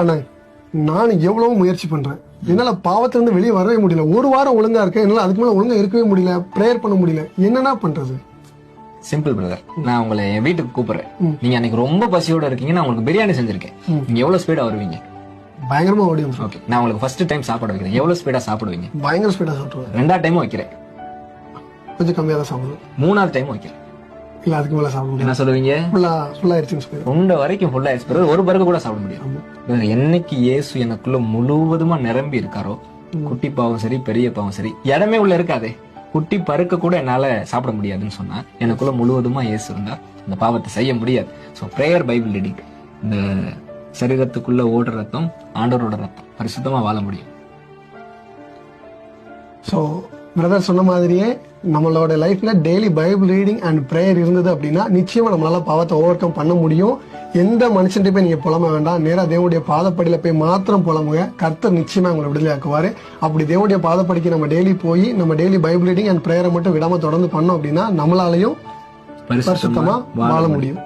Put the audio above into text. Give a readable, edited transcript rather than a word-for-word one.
அண்ணா நானும் எவ்வளவு முயற்சி பண்றேன், என்னால பாவத்துல இருந்து வெளியே வரவே முடியல. ஒரு வாரம் ஒழுங்கா இருக்கேன், என்னால அதுக்கு மேல ஒழுங்கா இருக்கவே முடியல, ப்ரேயர் பண்ண முடியல. என்னன்னா பண்றது? சிம்பிள் பிரதர், நான் உங்களை என் வீட்டுக்கு கூப்பிடுறேன். நீங்க அன்னைக்கு ரொம்ப பசியோட இருக்கீங்க, நான் உங்களுக்கு பிரியாணி செஞ்சிருக்கேன். நீங்க எவ்வளவு ஸ்பீடா வருவீங்க? பயங்கரமா ஓடியும். ஓகே, நான் உங்களுக்கு ஃபர்ஸ்ட் டைம் சாப்பாடு வைக்கிறேன். எவ்வளவு ஸ்பீடா சாப்பிடுவீங்க? பயங்கர ஸ்பீடா சாப்பிடுவேன். ரெண்டாவது டைமும் வைக்கிறேன். கொஞ்சம் கம்மியா தான் சாப்பிடுவேன். மூணாவது டைம் வைக்கிறேன். இல்ல அதுக்கு மேல சாப்பிட முடியாது. என்ன சொல்லுவீங்க? ஃபுல்லா ஆயிடுச்சு. உண்ட வரைக்கும் ஃபுல்லா ஆயிடுச்சு. ஒரு பருக்கு கூட சாப்பிட முடியாது. என்னைக்கு இயேசு எனக்குள்ள முழுவதுமா நிரம்பி இருக்காரோ, குட்டி பாவம் சரி பெரிய பாவம் சரி இடமே உள்ள இருக்காதே, குட்டி பருக்க கூட என்னால சாப்பிட முடியாதுன்னு சொன்னா, எனக்குள்ள முழுவதுமா இயேசு இருந்தா அந்த பாவத்தை செய்ய முடியாது. ஸோ பிரேயர் பைபிள் ரீடிங், இந்த சரீரத்துக்குள்ள ஓடுற ரத்தம் ஆண்டவரோட ரத்தம், பரிசுத்தமா வாழ முடியும். ஸோ பிரதர் சொன்ன மாதிரியே நம்மளோட லைஃப்ல daily Bible reading and prayer இருந்தது அப்படின்னா நிச்சயமா நம்மளால பாவத்தை ஓவர் கம் பண்ண முடியும். எந்த மனுஷன்ட்ட போய் நீங்க புலம்ப வேண்டாம், நேரா தேவனுடைய பாதப்படியில போய் மாத்திரம் புலம்புங்க. கர்த்தர் நிச்சயமா உங்களை விடுதலை ஆக்குவாரு. அப்படி தேவனுடைய பாதப்படிக்கு நம்ம டெய்லி போய் நம்ம டெய்லி பைபிள் ரீடிங் அண்ட் ப்ரேயரை மட்டும் விடாம தொடர்ந்து பண்ணோம் அப்படின்னா நம்மளாலையும் பரிசுத்தமா வாழ முடியும்.